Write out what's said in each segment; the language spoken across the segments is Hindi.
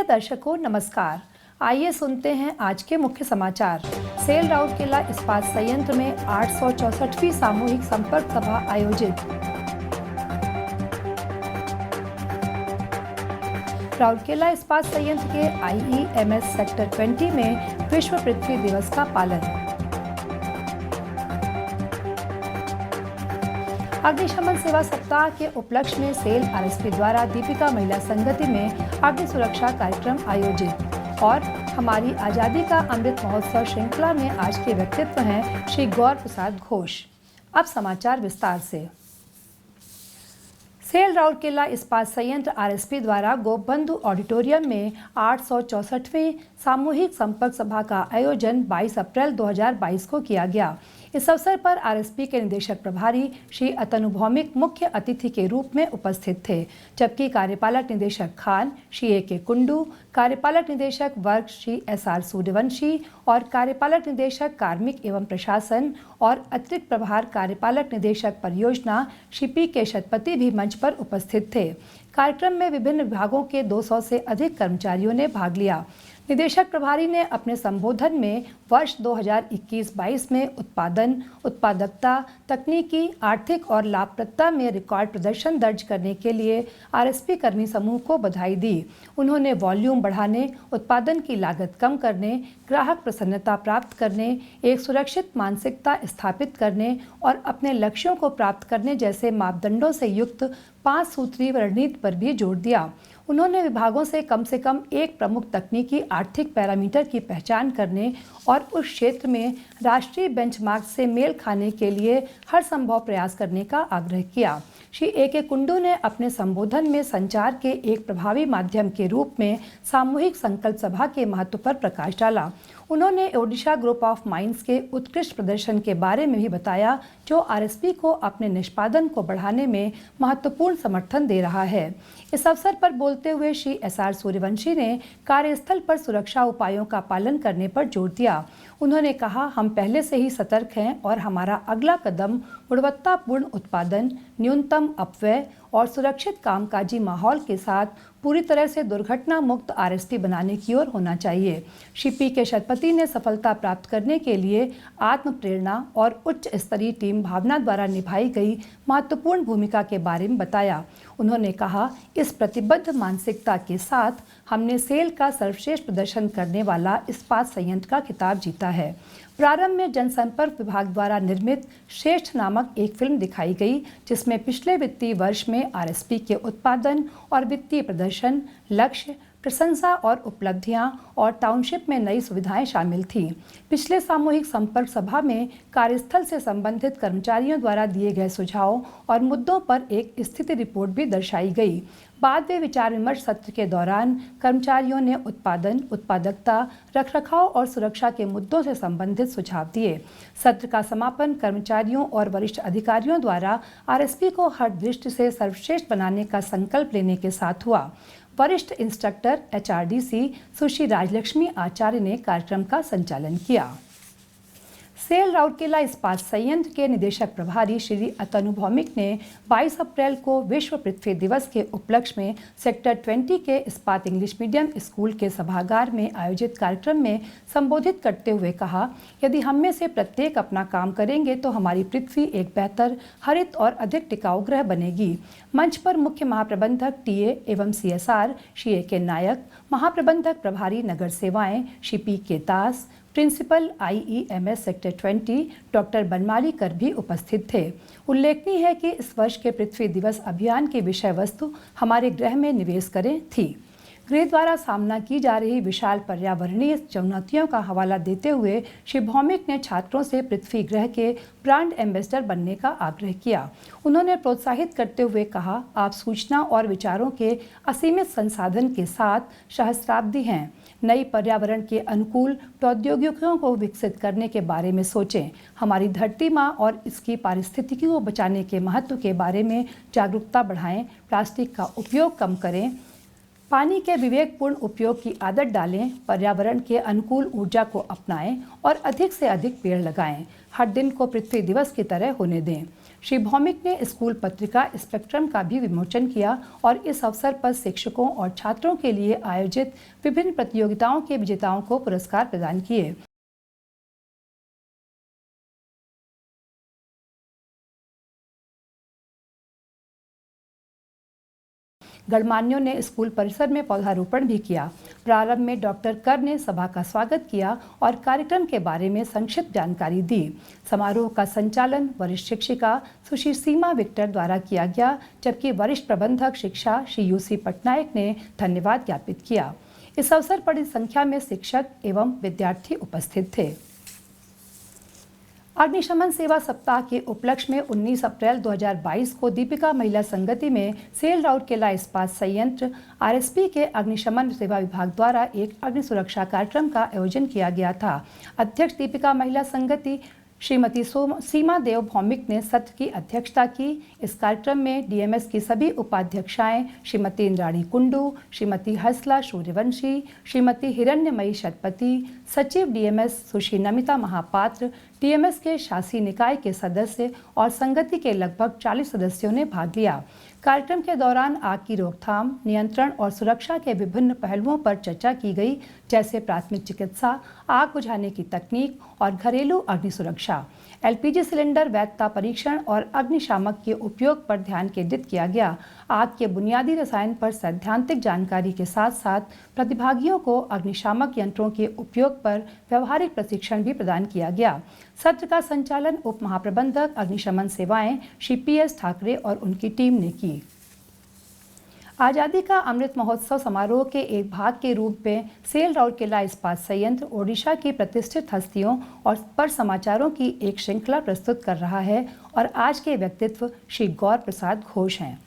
प्रिय दर्शकों नमस्कार। आइए सुनते हैं आज के मुख्य समाचार। सेल राउरकेला इस्पात संयंत्र में 864वीं सामूहिक संपर्क सभा आयोजित। राउरकेला इस्पात संयंत्र के IEMS सेक्टर 20 में विश्व पृथ्वी दिवस का पालन। अग्निशमन सेवा सप्ताह के उपलक्ष्य में सेल RSP द्वारा दीपिका महिला संगति में अग्नि सुरक्षा कार्यक्रम आयोजित। और हमारी आज़ादी का अमृत महोत्सव श्रृंखला में आज के व्यक्तित्व हैं श्री गौर प्रसाद घोष। अब समाचार विस्तार से। सेल राउरकेला इस्पात संयंत्र RSP द्वारा गोपबंधु ऑडिटोरियम में 864वीं सामूहिक संपर्क सभा का आयोजन 22 अप्रैल 2022 को किया गया। इस अवसर पर RSP के निदेशक प्रभारी श्री अतनु भौमिक मुख्य अतिथि के रूप में उपस्थित थे, जबकि कार्यपालक निदेशक खान श्री AK कुंडू, कार्यपालक निदेशक वर्ग श्री SR सूर्यवंशी और कार्यपालक निदेशक कार्मिक एवं प्रशासन और अतिरिक्त प्रभार कार्यपालक निदेशक परियोजना श्री PK शतपति भी मंच पर उपस्थित थे। कार्यक्रम में विभिन्न विभागों के 200 से अधिक कर्मचारियों ने भाग लिया। निदेशक प्रभारी ने अपने संबोधन में वर्ष 2021-22 में उत्पादन, उत्पादकता, तकनीकी, आर्थिक और लाभप्रदता में रिकॉर्ड प्रदर्शन दर्ज करने के लिए RSP कर्मी समूह को बधाई दी। उन्होंने वॉल्यूम बढ़ाने, उत्पादन की लागत कम करने, ग्राहक प्रसन्नता प्राप्त करने, एक सुरक्षित मानसिकता स्थापित करने और अपने लक्ष्यों को प्राप्त करने जैसे मापदंडों से युक्त 5 सूत्रीय रणनीति पर भी जोर दिया। उन्होंने विभागों से कम एक प्रमुख तकनीकी आर्थिक पैरामीटर की पहचान करने और उस क्षेत्र में राष्ट्रीय बेंचमार्क से मेल खाने के लिए हर संभव प्रयास करने का आग्रह किया। श्री AK कुंडू ने अपने संबोधन में संचार के एक प्रभावी माध्यम के रूप में सामूहिक संकल्प सभा के महत्व पर प्रकाश डाला। उन्होंने ओडिशा ग्रुप ऑफ माइंस के उत्कृष्ट प्रदर्शन के बारे में भी बताया, जो RSP को अपने निष्पादन को बढ़ाने में महत्वपूर्ण समर्थन दे रहा है। इस अवसर पर बोलते हुए श्री SR सूर्यवंशी ने कार्यस्थल पर सुरक्षा उपायों का पालन करने पर जोर दिया। उन्होंने कहा, हम पहले से ही सतर्क हैं और हमारा अगला कदम गुणवत्तापूर्ण उत्पादन, न्यूनतम अपव्यय और सुरक्षित कामकाजी माहौल के साथ पूरी तरह से दुर्घटना मुक्त RSP बनाने की ओर होना चाहिए। श्री PK शतपति ने सफलता प्राप्त करने के लिए आत्म प्रेरणा और उच्च स्तरीय टीम भावना द्वारा निभाई गई महत्वपूर्ण भूमिका के बारे में बताया। उन्होंने कहा, इस प्रतिबद्ध मानसिकता के साथ हमने सेल का सर्वश्रेष्ठ प्रदर्शन करने वाला इस्पात संयंत्र का खिताब जीता है। प्रारंभ में जनसंपर्क विभाग द्वारा निर्मित श्रेष्ठ नामक एक फिल्म दिखाई गई, जिसमें पिछले वित्तीय वर्ष में RSP के उत्पादन और वित्तीय प्रदर्शन, लक्ष्य, प्रशंसा और उपलब्धियां और टाउनशिप में नई सुविधाएं शामिल थीं। पिछले सामूहिक संपर्क सभा में कार्यस्थल से संबंधित कर्मचारियों द्वारा दिए गए सुझावों और मुद्दों पर एक स्थिति रिपोर्ट भी दर्शाई गई। बाद में विचार विमर्श सत्र के दौरान कर्मचारियों ने उत्पादन, उत्पादकता, रखरखाव और सुरक्षा के मुद्दों से संबंधित सुझाव दिए। सत्र का समापन कर्मचारियों और वरिष्ठ अधिकारियों द्वारा RSP को हर दृष्टि से सर्वश्रेष्ठ बनाने का संकल्प लेने के साथ हुआ। वरिष्ठ इंस्ट्रक्टर HRDC सुश्री राजलक्ष्मी आचार्य ने कार्यक्रम का संचालन किया। सेल राउरकेला इस्पात संयंत्र के निदेशक प्रभारी श्री अतनु भौमिक ने 22 अप्रैल को विश्व पृथ्वी दिवस के उपलक्ष्य में सेक्टर 20 के इस्पात इंग्लिश मीडियम स्कूल के सभागार में आयोजित कार्यक्रम में संबोधित करते हुए कहा, यदि हम में से प्रत्येक अपना काम करेंगे तो हमारी पृथ्वी एक बेहतर, हरित और अधिक टिकाऊ ग्रह बनेगी। मंच पर मुख्य महाप्रबंधक TA एवं CSR श्री AK नायक, महाप्रबंधक प्रभारी नगर सेवाएं Shri PK Das, principal IEMS sector 20 doctor Banmali Kar भी उपस्थित थे। उल्लेखनीय है कि इस वर्ष के पृथ्वी दिवस अभियान की विषय वस्तु हमारे ग्रह में निवेश करें थी। गृह द्वारा सामना की जा रही विशाल पर्यावरणीय चुनौतियों का हवाला देते हुए श्री भौमिक ने छात्रों से पृथ्वी ग्रह के ब्रांड एम्बेसडर बनने का आग्रह किया। उन्होंने प्रोत्साहित करते हुए कहा, आप सूचना और विचारों के असीमित संसाधन के साथ सहस्राब्दी हैं। नई पर्यावरण के अनुकूल प्रौद्योगिकियों को विकसित करने के बारे में सोचें। हमारी धरती माँ और इसकी पारिस्थितिकी को बचाने के महत्व के बारे में जागरूकता बढ़ाएं। प्लास्टिक का उपयोग कम करें, पानी के विवेकपूर्ण उपयोग की आदत डालें, पर्यावरण के अनुकूल ऊर्जा को अपनाएं और अधिक से अधिक पेड़ लगाएं। हर दिन को पृथ्वी दिवस की तरह होने दें। श्री भौमिक ने स्कूल पत्रिका स्पेक्ट्रम का भी विमोचन किया और इस अवसर पर शिक्षकों और छात्रों के लिए आयोजित विभिन्न प्रतियोगिताओं के विजेताओं को पुरस्कार प्रदान किए। गणमान्यों ने स्कूल परिसर में पौधारोपण भी किया। प्रारंभ में डॉक्टर कर ने सभा का स्वागत किया और कार्यक्रम के बारे में संक्षिप्त जानकारी दी। समारोह का संचालन वरिष्ठ शिक्षिका सुश्री सीमा विक्टर द्वारा किया गया, जबकि वरिष्ठ प्रबंधक शिक्षा श्री यूसी पटनायक ने धन्यवाद ज्ञापित किया। इस अवसर पर बड़ी संख्या में शिक्षक एवं विद्यार्थी उपस्थित थे। अग्निशमन सेवा सप्ताह के उपलक्ष्य में 19 अप्रैल 2022 को दीपिका महिला संगति में सेल राउरकेला इस्पात संयंत्र आरएसपी के अग्निशमन सेवा विभाग द्वारा एक अग्नि सुरक्षा कार्यक्रम का आयोजन किया गया था। अध्यक्ष दीपिका महिला संगति श्रीमती सीमा देव भौमिक ने सत्र की अध्यक्षता की। इस कार्यक्रम में डीएमएस की सभी उपाध्यक्षाएं श्रीमती इंद्राणी कुंडू, श्रीमती हंसला सूर्यवंशी, श्रीमती हिरण्यमयी शतपथी, सचिव डीएमएस सुश्री नमिता महापात्र, डीएमएस के शासी निकाय के सदस्य और संगति के लगभग 40 सदस्यों ने भाग लिया। कार्यक्रम के दौरान आग की रोकथाम, नियंत्रण और सुरक्षा के विभिन्न पहलुओं पर चर्चा की गई, जैसे प्राथमिक चिकित्सा, आग बुझाने की तकनीक और घरेलू अग्नि सुरक्षा। एलपीजी सिलेंडर वैधता परीक्षण और अग्निशामक के उपयोग पर ध्यान केंद्रित किया गया। आग के बुनियादी रसायन पर सैद्धांतिक जानकारी के साथ साथ प्रतिभागियों को अग्निशामक यंत्रों के उपयोग पर व्यवहारिक प्रशिक्षण भी प्रदान किया गया। सत्र का संचालन उप महाप्रबंधक अग्निशमन सेवाएं श्री PS ठाकरे और उनकी टीम ने की। आज़ादी का अमृत महोत्सव समारोह के एक भाग के रूप में सेल राउरकेला इस्पात संयंत्र ओडिशा की प्रतिष्ठित हस्तियों और पर समाचारों की एक श्रृंखला प्रस्तुत कर रहा है और आज के व्यक्तित्व श्री गौर प्रसाद घोष हैं।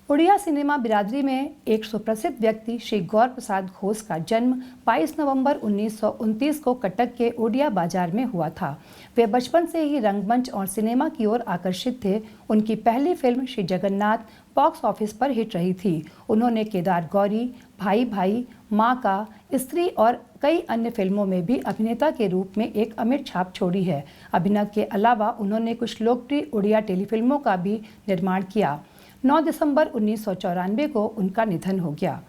उड़िया सिनेमा बिरादरी में एक सुप्रसिद्ध व्यक्ति श्री गौर प्रसाद घोष का जन्म 22 नवंबर 1929 को कटक के ओडिया बाजार में हुआ था। वे बचपन से ही रंगमंच और सिनेमा की ओर आकर्षित थे। उनकी पहली film Shri Jagannath box office पर हिट रही थी। उन्होंने केदार गौरी, भाई भाई, माँ का, स्त्री और कई अन्य फिल्मों में भी अभिनेता के रूप में एक अमिट छाप छोड़ी है। अभिनय के अलावा उन्होंने कुछ लोकप्रिय उड़िया टेलीफिल्मों का भी निर्माण किया। 9 दिसंबर 1994 को उनका निधन हो गया।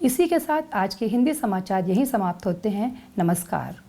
इसी के साथ आज के हिंदी समाचार यहीं समाप्त होते हैं। नमस्कार।